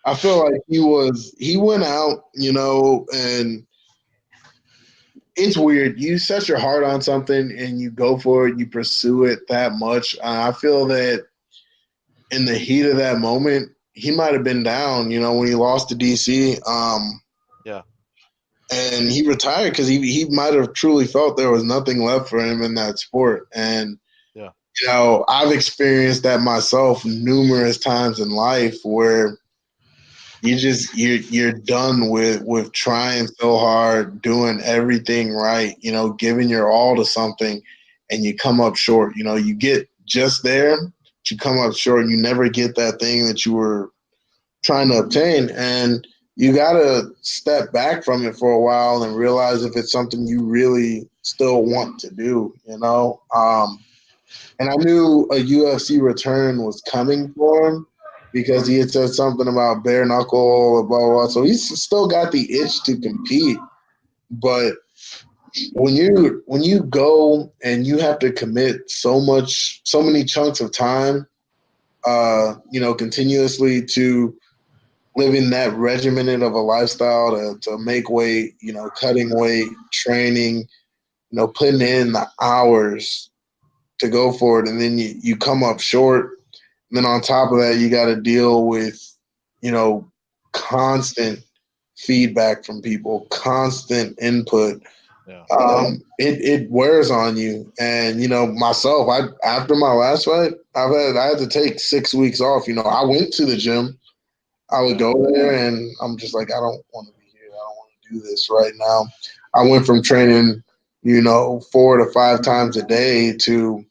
I feel like he went out, and it's weird. You set your heart on something and you go for it, you pursue it that much. I feel that in the heat of that moment, he might have been down, when he lost to DC. Yeah. And he retired because he might have truly felt there was nothing left for him in that sport. And Yeah. I've experienced that myself numerous times in life where you're done with trying so hard, doing everything right, giving your all to something, and you come up short. You get just there, but you come up short, and you never get that thing that you were trying to obtain. And you got to step back from it for a while and realize if it's something you really still want to do, and I knew a UFC return was coming for him because he had said something about bare knuckle, blah, blah, blah. So he's still got the itch to compete. But when you go and you have to commit so many chunks of time, continuously to living that regimented of a lifestyle to make weight, cutting weight, training, putting in the hours to go for it, and then you come up short. And then on top of that, you got to deal with, you know, constant feedback from people, constant input. Yeah. It wears on you. And myself, I after my last fight, I had to take 6 weeks off. I went to the gym. I would Yeah. go there, and I'm just like, I don't want to be here. I don't want to do this right now. I went from training, 4 to 5 times a day to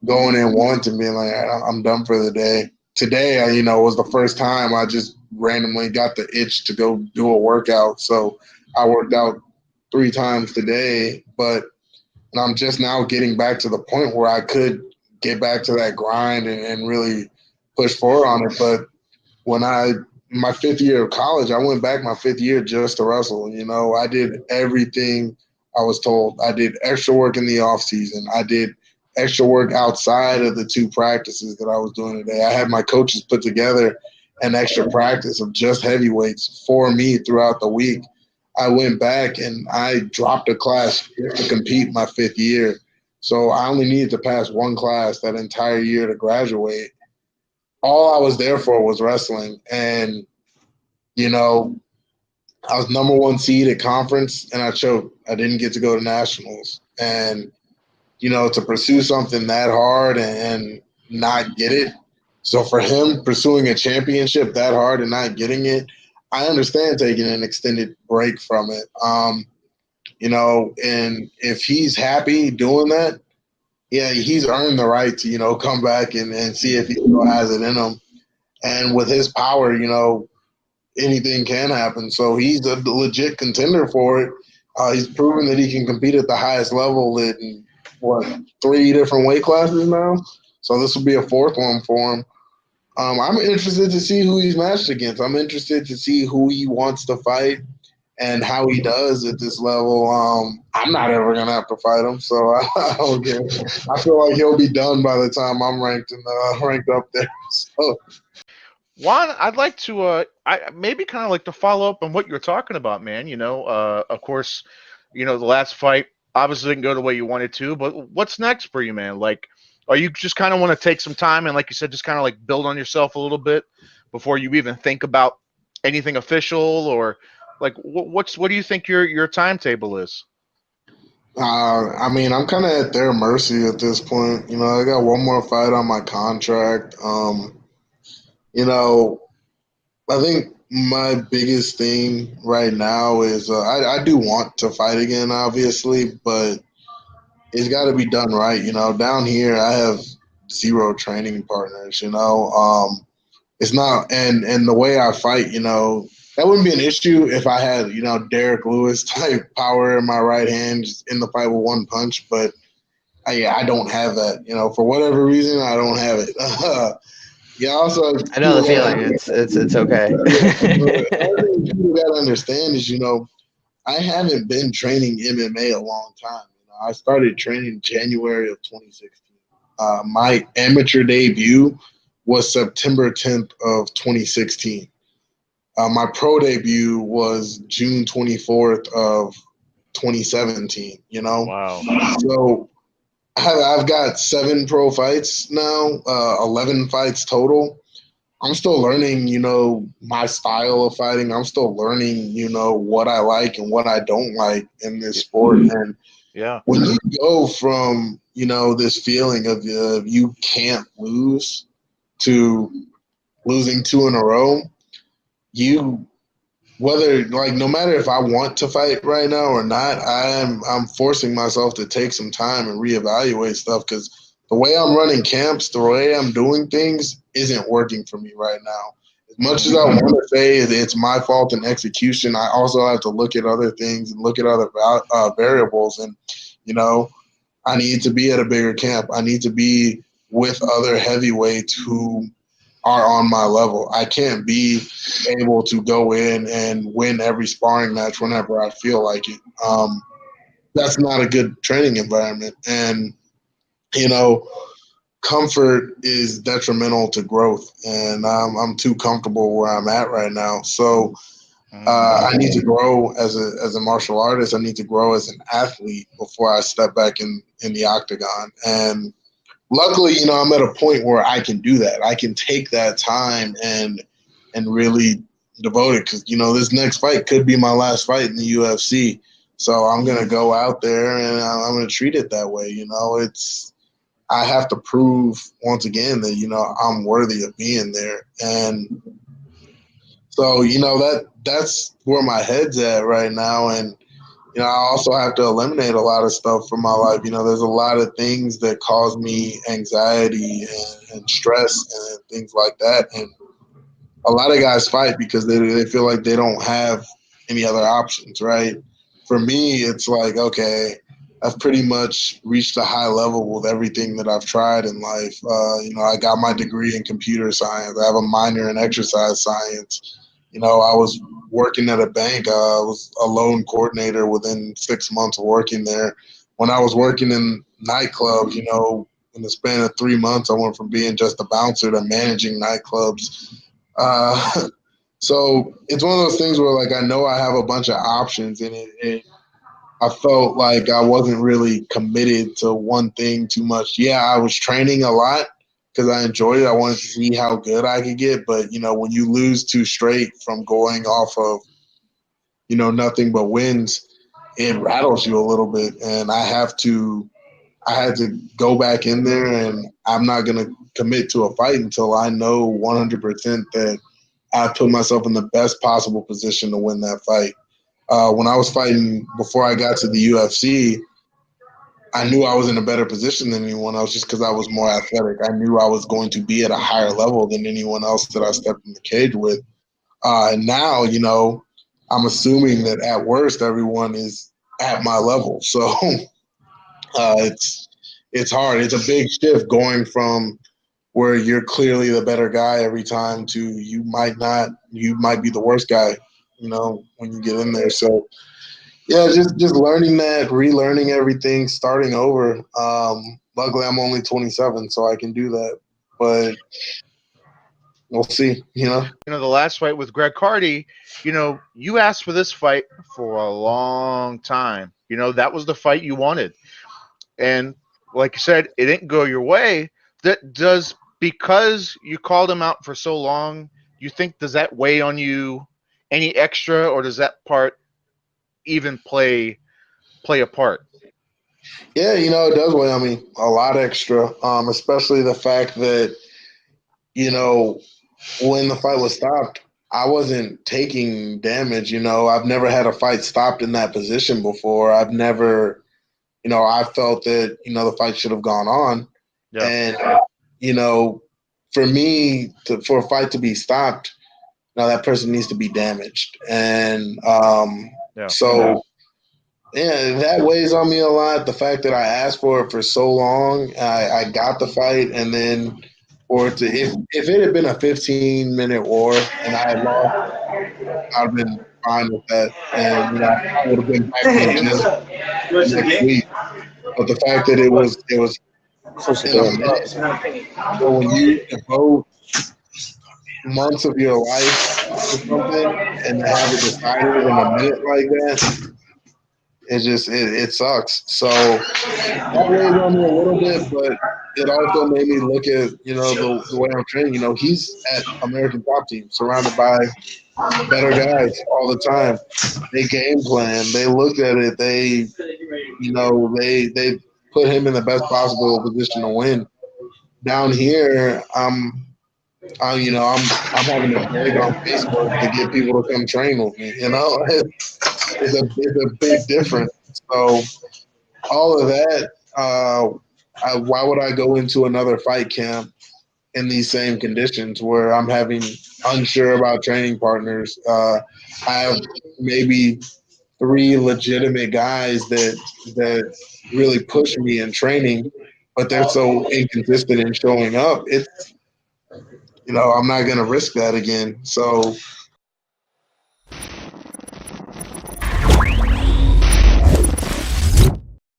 going in once and being like, I'm done for the day. Today, was the first time I just randomly got the itch to go do a workout. So I worked out 3 times today, but and I'm just now getting back to the point where I could get back to that grind and really push forward on it. But when my 5th year of college, I went back my 5th year just to wrestle. I did everything I was told. I did extra work in the off season. I did extra work outside of the 2 practices that I was doing today. I had my coaches put together an extra practice of just heavyweights for me throughout the week. I went back and I dropped a class to compete my 5th year. So I only needed to pass one class that entire year to graduate. All I was there for was wrestling. And, you know, I was number one seed at conference and I choked. I didn't get to go to nationals. And, to pursue something that hard and not get it. So for him pursuing a championship that hard and not getting it, I understand taking an extended break from it. And if he's happy doing that, yeah, he's earned the right to, come back and see if he still has it in him. And with his power, anything can happen. So he's a legit contender for it. He's proven that he can compete at the highest level in, 3 different weight classes now. So this will be a fourth one for him. I'm interested to see who he's matched against. I'm interested to see who he wants to fight and how he does at this level. I'm not ever gonna have to fight him, so I don't care. I feel like he'll be done by the time I'm ranked up there. So Juan, I'd like to I maybe kind of like to follow up on what you're talking about, man. Of course, the last fight obviously didn't go the way you wanted to, but what's next for you, man? Like, are you just kind of want to take some time and, like you said, just kind of like build on yourself a little bit before you even think about anything official, or like what do you think your timetable is? I mean, I'm kind of at their mercy at this point. I got one more fight on my contract. You know, I think my biggest thing right now is I do want to fight again, obviously, but it's got to be done right. Down here I have zero training partners. It's not, and the way I fight, that wouldn't be an issue if I had Derek Lewis type power in my right hand just in the fight with one punch, but I don't have that. For whatever reason, I don't have it. Yeah, also I know people the feeling. It's okay. other thing people got to understand is I haven't been training MMA a long time. I started training January of 2016. My amateur debut was September 10th of 2016. My pro debut was June 24th of 2017. You know, Wow. so I've got 7 pro fights now, 11 fights total. I'm still learning, my style of fighting. I'm still learning, what I like and what I don't like in this Y- sport. And Yeah. when you go from, this feeling of you can't lose to losing 2 in a row, you whether like no matter if I want to fight right now or not, I'm forcing myself to take some time and reevaluate stuff because the way I'm running camps, the way I'm doing things isn't working for me right now. As much as I Hmm. want to say it's my fault in execution, I also have to look at other things and look at other variables. And you know, I need to be at a bigger camp. I need to be with other heavyweights who are on my level. I can't be able to go in and win every sparring match whenever I feel like it. That's not a good training environment. And, you know, comfort is detrimental to growth. And I'm too comfortable where I'm at right now. So I need to grow as a martial artist. I need to grow as an athlete before I step back in the octagon. And luckily, I'm at a point where I can do that. I can take that time and really devote it because this next fight could be my last fight in the UFC. So I'm gonna go out there and I'm gonna treat it that way. It's I have to prove once again that I'm worthy of being there, and so that's where my head's at right now, and I also have to eliminate a lot of stuff from my life. There's a lot of things that cause me anxiety and stress and things like that. And a lot of guys fight because they feel like they don't have any other options, right? For me, it's like, okay, I've pretty much reached a high level with everything that I've tried in life. I got my degree in computer science. I have a minor in exercise science. I was working at a bank. I was a loan coordinator within 6 months of working there. When I was working in nightclubs, in the span of 3 months, I went from being just a bouncer to managing nightclubs. Uh, so it's one of those things where, like, I know I have a bunch of options, and I felt like I wasn't really committed to one thing too much. Yeah, I was training a lot because I enjoyed it. I wanted to see how good I could get. But, when you lose two straight from going off of, nothing but wins, it rattles you a little bit. And I had to go back in there, and I'm not going to commit to a fight until I know 100% that I put myself in the best possible position to win that fight. When I was fighting before I got to the UFC, I knew I was in a better position than anyone else just because I was more athletic. I knew I was going to be at a higher level than anyone else that I stepped in the cage with. And now, I'm assuming that at worst everyone is at my level. So it's hard. It's a big shift going from where you're clearly the better guy every time to you might not, you might be the worst guy, when you get in there. So yeah, just learning that, relearning everything, starting over. Luckily, I'm only 27, so I can do that. But we'll see. The last fight with Greg Hardy, you asked for this fight for a long time. That was the fight you wanted. And like you said, it didn't go your way. That does because you called him out for so long, you think does that weigh on you any extra or does that part even play a part? Yeah, it does weigh on me a lot extra, especially the fact that you know when the fight was stopped, I wasn't taking damage. I've never had a fight stopped in that position before. I've never, I felt that the fight should have gone on, Yeah. and you know, for me for a fight to be stopped, now that person needs to be damaged, and Yeah. so yeah, that weighs on me a lot. The fact that I asked for it for so long, I got the fight, and then for it to if it had been a 15-minute war and I had lost, I'd have been fine with that, and I would have been back in the gym the next week. But the fact that it was Close the in a door. minute, so when you devote months of your life or something and to have it decided in a minute like that, it sucks. So that weighs on me a little bit, but it also made me look at the way I'm training. He's at American Top Team, surrounded by better guys all the time. They game plan. They looked at it. They put him in the best possible position to win. Down here, I'm having to beg on Facebook to get people to come train with me. It's a big difference. So all of that, why would I go into another fight camp in these same conditions where I'm having unsure about training partners? I have maybe three legitimate guys that really push me in training, but they're so inconsistent in showing up. I'm not going to risk that again. So